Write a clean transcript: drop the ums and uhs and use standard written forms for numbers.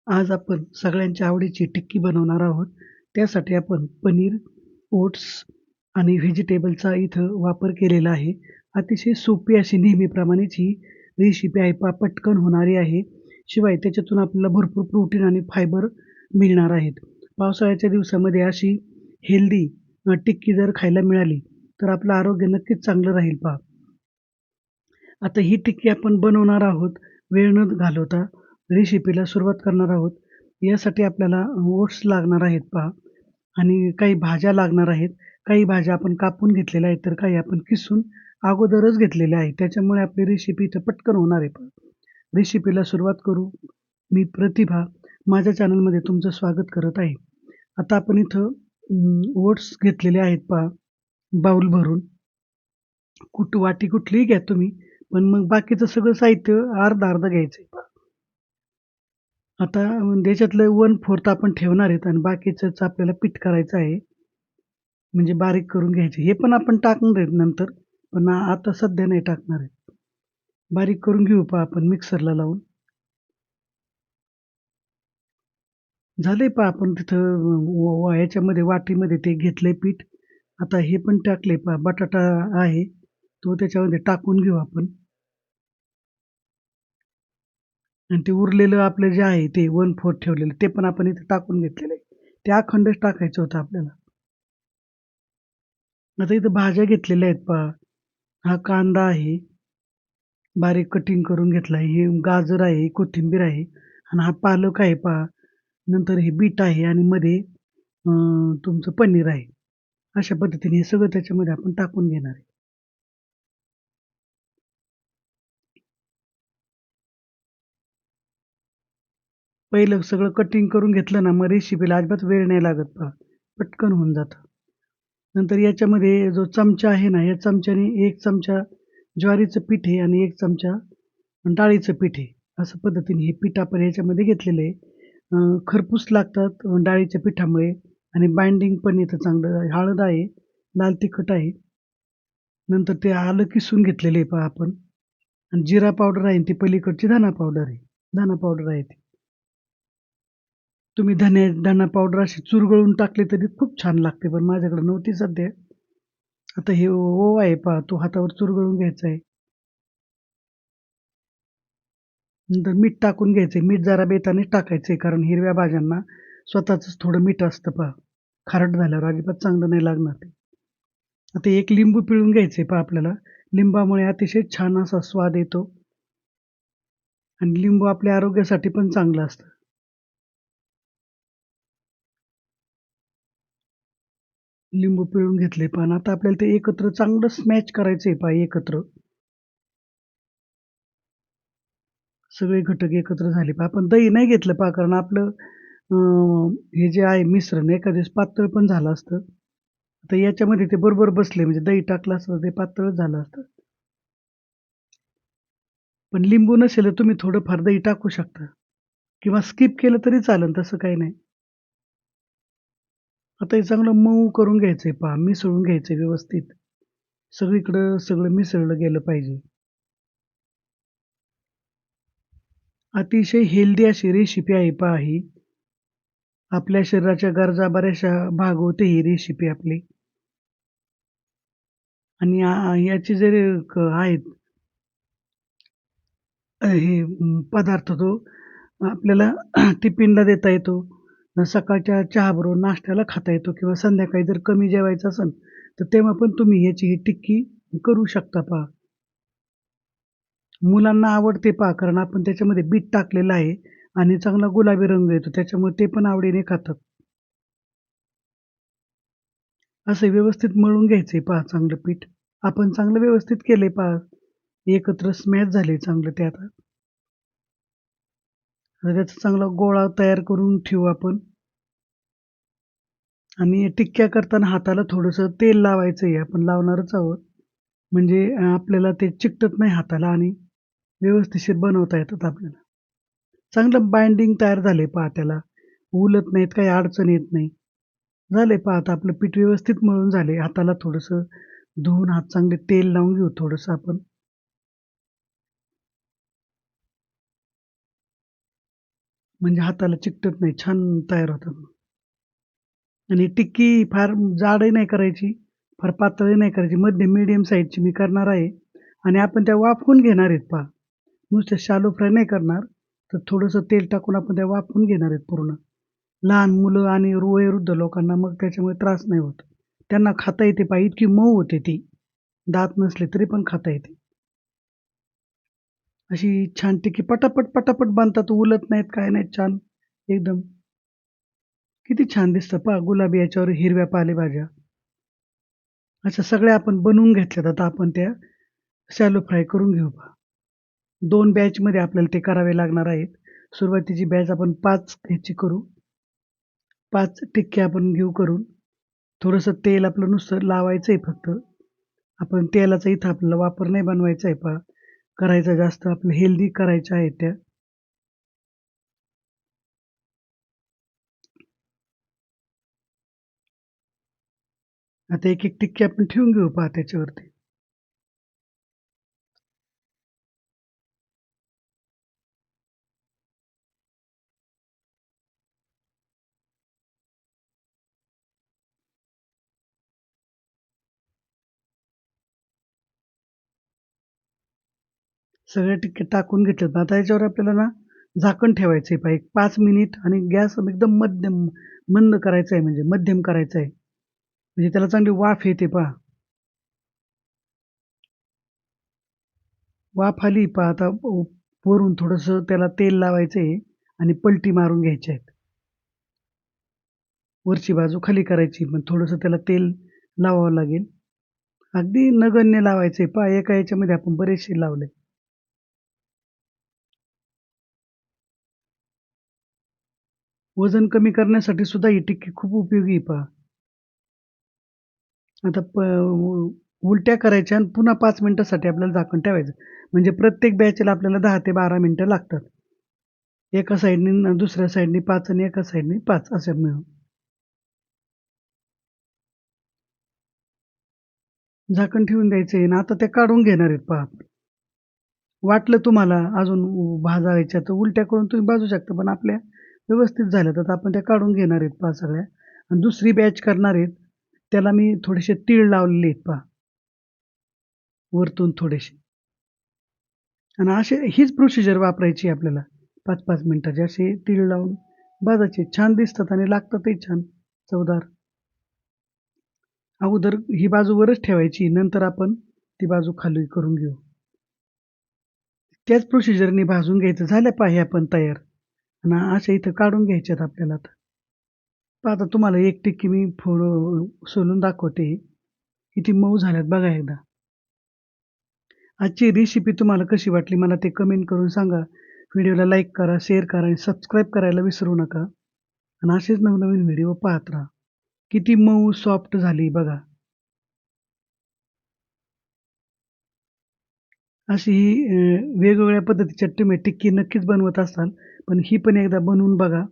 आज आपण सगळ्यांच्या आवडीची टिक्की बनवणार आहोत. त्यासाठी आपण पनीर, ओट्स आणि व्हेजिटेबलचा इथं वापर केलेला आहे. अतिशय सोपी अशी नेहमीप्रमाणेच ही रेसिपी आहे पटकन होणारी आहे. शिवाय त्याच्यातून आपल्याला भरपूर प्रोटीन आणि फायबर मिळणार आहेत. पावसाळ्याच्या दिवसामध्ये अशी हेल्दी टिक्की जर खायला मिळाली, तर आपलं आरोग्य नक्कीच चांगलं राहील पहा. आता ही टिक्की आपण बनवणार आहोत. वेळ न घालवता रेसिपीला सुरुवात करणार आहोत. यासाठी आपल्याला ओट्स लागणार आहेत पहा आणि काही भाज्या लागणार आहेत. काही भाज्या आपण कापून घेतलेल्या आहेत, तर काही आपण किसून अगोदरच घेतलेल्या आहेत. त्याच्यामुळे आपली रेसिपी इथं पटकन होणार आहे पहा. रेसिपीला सुरुवात करू. मी प्रतिभा माझ्या चॅनलमध्ये तुमचं स्वागत करत आहे. आता आपण इथं ओट्स घेतलेले आहेत पहा बाउल भरून. वाटी कुठलीही घ्या तुम्ही. पण मग बाकीचं सगळं साहित्य अर्ध-अर्ध घ्यायचंय पहा. आता त्याच्यातलं 1/4 आपण ठेवणार आहेत आणि बाकीचंच आपल्याला पीठ करायचं आहे. म्हणजे बारीक करून घ्यायचे. हे पण आपण टाकणार आहेत नंतर, पण आता सध्या नाही टाकणार आहे. बारीक करून घेऊ पहा आपण मिक्सरला लावून. झालंय पहा आपण तिथं ह्याच्यामध्ये वाटीमध्ये ते घेतलंय पीठ. आता हे पण टाकलंय पहा. बटाटा आहे, तो त्याच्यामध्ये टाकून घेऊ आपण. आणि ते उरलेलं आपलं जे आहे ते 1/4 ठेवलेलं ते पण आपण इथे टाकून घेतलेलं आहे. ते अखंडच टाकायचं होतं आपल्याला. आता इथं भाज्या घेतलेल्या आहेत पहा. हा कांदा आहे, बारीक कटिंग करून घेतला आहे. हे गाजर आहे, कोथिंबीर आहे आणि हा पालक आहे पहा. नंतर हे बीट आहे आणि मध्ये तुमचं पनीर आहे. अशा पद्धतीने हे सगळं त्याच्यामध्ये आपण टाकून घेणार आहे. पहिलं सगळं कटिंग करून घेतलं ना, मग रेसिपीला अजिबात वेळ नाही लागत पहा. पटकन होऊन जातं. नंतर याच्यामध्ये जो चमचा आहे ना, या चमच्याने 1 चमचा ज्वारीचं पीठ आहे आणि 1 चमचा डाळीचं पीठ आहे. अशा पद्धतीने हे पीठ आपण याच्यामध्ये घेतलेलं आहे. खरपूस लागतात डाळीच्या पिठामुळे आणि बाइंडिंग पण येतं चांगलं. हळद आहे, लाल तिखट आहे. नंतर ते आलं किसून घेतलेलं आहे पहा आपण आणि जिरा पावडर आहे आणि ती पलीकडची धना पावडर आहे. धना पावडर आहे ती. तुम्ही धना पावडर अशी चुरगळून टाकली तरी खूप छान लागते, पण माझ्याकडे नव्हती सध्या. आता हे ओवा आहे पहा, तो हातावर चुरगळून घ्यायचा आहे. नंतर मीठ टाकून घ्यायचंय. मीठ जरा बेतानेच टाकायचंय, कारण हिरव्या भाज्यांना स्वतःचंच थोडं मीठ असतं पहा. खारट झाल्यावर अजिबात चांगलं नाही लागणार ते. आता एक लिंबू पिळून घ्यायचंय पहा आपल्याला. लिंबामुळे अतिशय छान असा स्वाद येतो आणि लिंबू आपल्या आरोग्यासाठी पण चांगलं असतं. लिंबू पिळून घेतले पहा. आता आपल्याला ते एकत्र चांगलं स्मॅश करायचंय पहा एकत्र. सगळे घटक एकत्र झाले पहा. आपण दही नाही घेतलं पहा, कारण आपलं हे जे आहे मिश्रण एखाद्या वेळेस पातळ पण झालं असतं. तर याच्यामध्ये ते बरोबर बसले म्हणजे दही टाकलं असतं तर ते पातळच झालं असतं. पण लिंबू नसेल तर तुम्ही थोडंफार दही टाकू शकता किंवा स्किप केलं तरी चालेल तसं काही नाही. आता हे चांगलं मऊ करून घ्यायचंय पहा, मिसळून घ्यायचंय व्यवस्थित. सगळीकडं सगळं मिसळलं गेलं पाहिजे. अतिशय हेल्दी अशी रेसिपी आहे पहा ही. आपल्या शरीराच्या गरजा बऱ्याचशा भागवते ही रेसिपी आपली आणि याचे जरी आहेत हे पदार्थ तो आपल्याला टिफिनला देता येतो. सकाळच्या चहाबरोबर नाश्त्याला खाता येतो किंवा संध्याकाळी जर कमी जेवायचं असेल, तर तेव्हा पण तुम्ही याची ही टिक्की करू शकता पहा. मुलांना आवडते पहा, कारण आपण त्याच्यामध्ये बीट टाकलेलं आहे आणि चांगला गुलाबी रंग येतो. त्याच्यामुळे ते पण आवडीने खातात. असं व्यवस्थित मळून घ्यायचंय पहा चांगलं पीठ. आपण चांगलं व्यवस्थित केलंय पहा. एकत्र स्मॅश झाले चांगलं ते आता. आता त्याचा चांगला गोळा तयार करून ठेवू आपण आणि टिक्क्या करताना हाताला थोडंसं तेल लावायचं आहे. आपण लावणारच आहोत. म्हणजे आपल्याला ते चिकटत नाही हाताला आणि व्यवस्थिशीर बनवता येतात आपल्याला. चांगलं बाइंडिंग तयार झालंय पहा त्याला. उलत नाहीत, काही अडचण येत नाही. झालंय पहा आता आपलं पीठ व्यवस्थित मळून झालंय. हाताला थोडंसं धुवून हात चांगले तेल लावून घेऊ थोडंसं आपण. म्हणजे हाताला चिकटत नाही, छान तयार होतात. आणि टिक्की फार जाडही नाही करायची, फार पातळही नाही करायची, मध्यम मीडियम साईजची मी करणार आहे. आणि आपण त्या वाफवून घेणार आहेत पहा. नुसतं शॅलो फ्राय नाही करणार, तर थोडंसं तेल टाकून आपण त्या वाफवून घेणार आहेत पूर्ण. लहान मुलं आणि वयोवृद्ध लोकांना मग त्याच्यामुळे त्रास नाही होत. त्यांना खाता येते पहा, इतकी मऊ होते ती. दात नसले तरी पण खाता येते. अशी छान टिक्की पटापट, पटापट बनतात, उलत नाहीत, काय नाहीत, छान एकदम. किती छान दिसतं पहा, गुलाबी याच्यावर हिरव्या पालेभाज्या. अशा सगळ्या आपण बनवून घेतल्यात. आता आपण त्या शॅलो फ्राय करून घेऊ पहा. 2 बॅचमध्ये आपल्याला ते करावे लागणार आहेत. सुरुवातीची बॅच आपण 5 ह्याची करू. 5 टिक्क्या आपण घेऊ करून. थोडंसं तेल आपलं नुसतं लावायचं आहे फक्त. आपण तेलाचा इथं आपल्याला वापर नाही बनवायचा आहे पहा. करायचा जास्त आपलं हेल्दी करायच्या आहेत त्या. आता एक-एक टिक्की आपण ठेवून घेऊ पहा त्याच्यावरती. सगळ्या टिक्क्या टाकून घेतल्यात. आता याच्यावर आपल्याला ना झाकण ठेवायचं आहे पहा एक 5 मिनिट आणि गॅस एकदम मध्यम मंद करायचा आहे म्हणजे मध्यम करायचा आहे. म्हणजे त्याला चांगली वाफ येते पहा. वाफ आली पहा आता वरून थोडंसं त्याला तेल लावायचं आहे आणि पलटी मारून घ्यायच्या आहेत. वरची बाजू खाली करायची, मग थोडंसं त्याला तेल लावावं लागेल. अगदी नगण्य लावायचं आहे पहा, एका याच्यामध्ये आपण बरेचसे लावले. वजन कमी करण्यासाठी सुद्धा ही टिक्की खूप उपयोगी आहे पहा. आता उलट्या करायच्या आणि पुन्हा 5 मिनिटासाठी आपल्याला झाकण ठेवायचं. म्हणजे प्रत्येक बॅचला आपल्याला 10 ते 12 मिनिटं लागतात. एका साइडनी दुसऱ्या साइडनी 5 आणि एका साइडनी 5 असं मिळून. झाकण ठेवून द्यायचं आहे आणि आता त्या काढून घेणार आहेत पहा. वाटलं तुम्हाला अजून भाजायच्या तर उलट्या करून तुम्ही भाजू शकता. पण आपल्या व्यवस्थित झाल्या तर आपण त्या काढून घेणार आहेत पहा सगळ्या. आणि दुसरी बॅच करणार आहेत. त्याला मी थोडेसे तीळ लावलेले आहेत पहा, वरतून थोडेसे. आणि असे हीच प्रोसिजर वापरायची आपल्याला 5-5 मिनिटाची. असे तीळ लावून भाजायचे. छान दिसतात आणि लागतातही छान चवदार. अगोदर ही बाजू वरच ठेवायची. नंतर आपण ती बाजू खाली करून घेऊ. त्याच प्रोसिजरने भाजून घ्यायचं. झाल्या पहा ह्या पण तयार. आणि अशा इथं काढून घ्यायच्यात आपल्याला आता. पहा आता तुम्हाला एक टिक्की मी सोलून दाखवते. किती मऊ झाल्यात बघा एकदा. आजची रेसिपी तुम्हाला कशी वाटली मला ते कमेंट करून सांगा. व्हिडिओला लाईक करा, शेअर करा आणि सबस्क्राईब करायला विसरू नका. आणि असेच नवनवीन व्हिडिओ पाहत राहा. किती मऊ सॉफ्ट झाली बघा. अशी ही वेगवेगळ्या पद्धतीच्या तुम्ही टिक्की नक्कीच बनवत असाल. पण ही पण एकदा बनवून बघा.